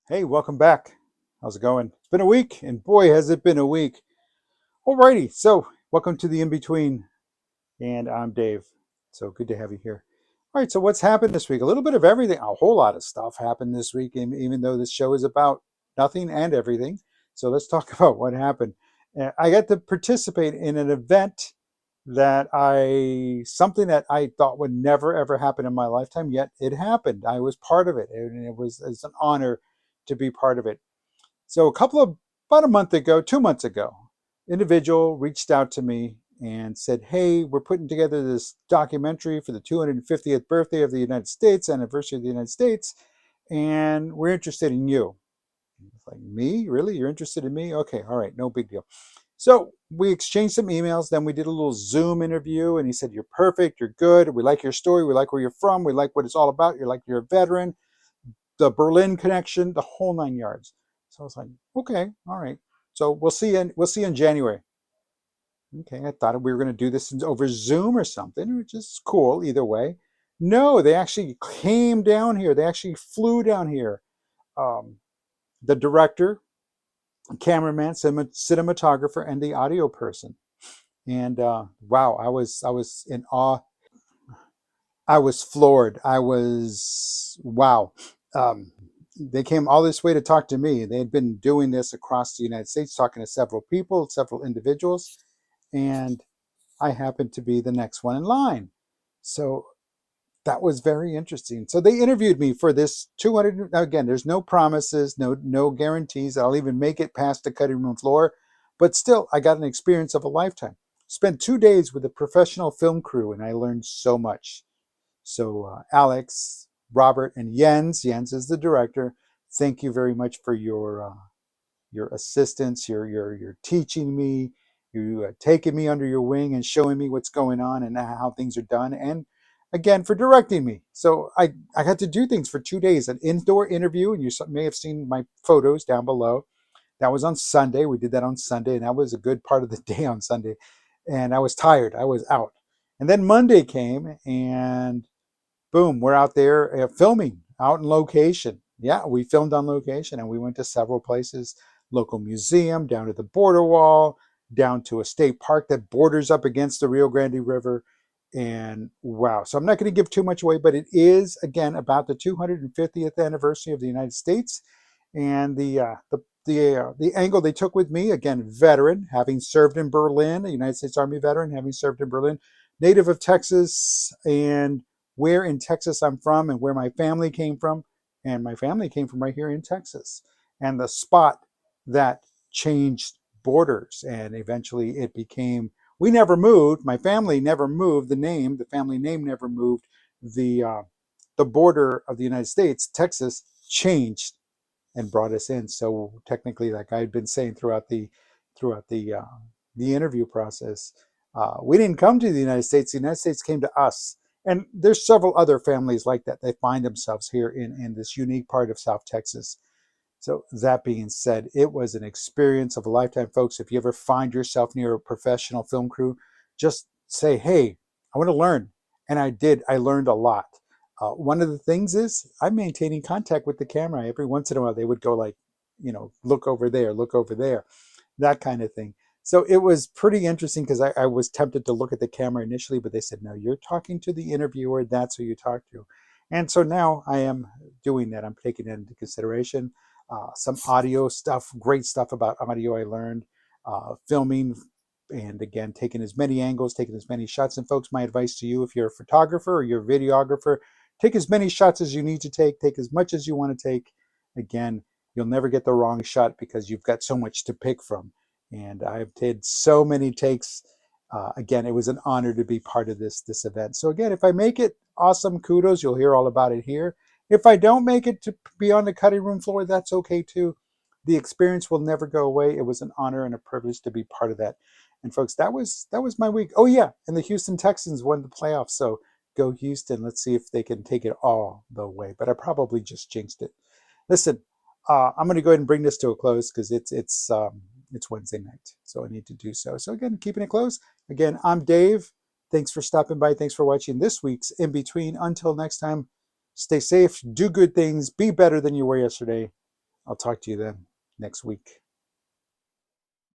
Hey, welcome back. How's it going? It's been a week, and boy, has it been a week. Alrighty, so welcome to the In Between, and I'm Dave. So good to have you here. All right, so what's happened this week? A little bit of everything. A whole lot of stuff happened this week, even though this show is about nothing and everything. So let's talk about what happened. I got to participate in an event something that I thought would never ever happen in my lifetime, yet it happened. I was part of it, and it's an honor to be part of it. So about a month ago, 2 months ago, individual reached out to me and said, "Hey, we're putting together this documentary for the 250th birthday of the United States, anniversary of the United States, and we're interested in you." It's like, me? Really? You're interested in me? Okay, all right, no big deal. So we exchanged some emails, then we did a little Zoom interview, and he said, "You're perfect, you're good, we like your story, we like where you're from, we like what it's all about, you're a veteran, the Berlin connection, the whole 9 yards." So I was like, okay, all right. So we'll see you in January. Okay, I thought we were going to do this over Zoom or something, which is cool either way. No, they actually came down here. They actually flew down here. Um, the director, cameraman, cinematographer, and the audio person. And wow, I was in awe. I was floored. I was wow. Um, they came all this way to talk to me. They had been doing this across the United States, talking to several people, several individuals, and I happened to be the next one in line. So that was very interesting. So they interviewed me for this 200. Again, there's no promises, no guarantees that I'll even make it past the cutting room floor, but still, I got an experience of a lifetime. Spent 2 days with a professional film crew, and I learned so much. So, Alex, Robert, and Jens is the director. Thank you very much for your assistance. You're teaching me. You taking me under your wing and showing me what's going on and how things are done. And again, for directing me. So I had to do things for 2 days. An indoor interview, and you may have seen my photos down below. That was on Sunday. We did that on Sunday, and that was a good part of the day on Sunday. And I was tired. I was out. And then Monday came, and boom, we're out there filming out in location. Yeah, we filmed on location, and we went to several places, local museum, down to the border wall, down to a state park that borders up against the Rio Grande River. And wow. So I'm not going to give too much away, but it is, again, about the 250th anniversary of the United States. And the angle they took with me, again, veteran, having served in Berlin, a United States Army veteran, having served in Berlin, native of Texas, and where in Texas I'm from and where my family came from. And my family came from right here in Texas. And the spot that changed borders. And eventually it became, we never moved. My family never moved the family name never moved. The border of the United States, Texas, changed and brought us in. So technically, like I had been saying throughout the interview process, we didn't come to the United States. The United States came to us. And there's several other families like that. They find themselves here in this unique part of South Texas. So that being said, it was an experience of a lifetime, folks. If you ever find yourself near a professional film crew, just say, "Hey, I want to learn." And I did. I learned a lot. One of the things is I'm maintaining contact with the camera. Every once in a while, they would go like, look over there, that kind of thing. So it was pretty interesting because I was tempted to look at the camera initially, but they said, "No, you're talking to the interviewer. That's who you talk to." And so now I am doing that. I'm taking it into consideration. Some audio stuff, great stuff about audio I learned, filming, and again, taking as many angles, taking as many shots. And folks, my advice to you, if you're a photographer or you're a videographer, take as many shots as you need to take as much as you want to take. Again, you'll never get the wrong shot because you've got so much to pick from. And I've did so many takes. Again, it was an honor to be part of this event. So again, if I make it, awesome, kudos. You'll hear all about it here. If I don't make it to be on the cutting room floor, that's okay too. The experience will never go away. It was an honor and a privilege to be part of that. And folks, that was my week. Oh yeah, and the Houston Texans won the playoffs. So go Houston. Let's see if they can take it all the way. But I probably just jinxed it. Listen, I'm going to go ahead and bring this to a close because it's Wednesday night, so I need to do so. So again, keeping it close. Again, I'm Dave. Thanks for stopping by. Thanks for watching this week's In Between. Until next time, stay safe, do good things, be better than you were yesterday. I'll talk to you then next week.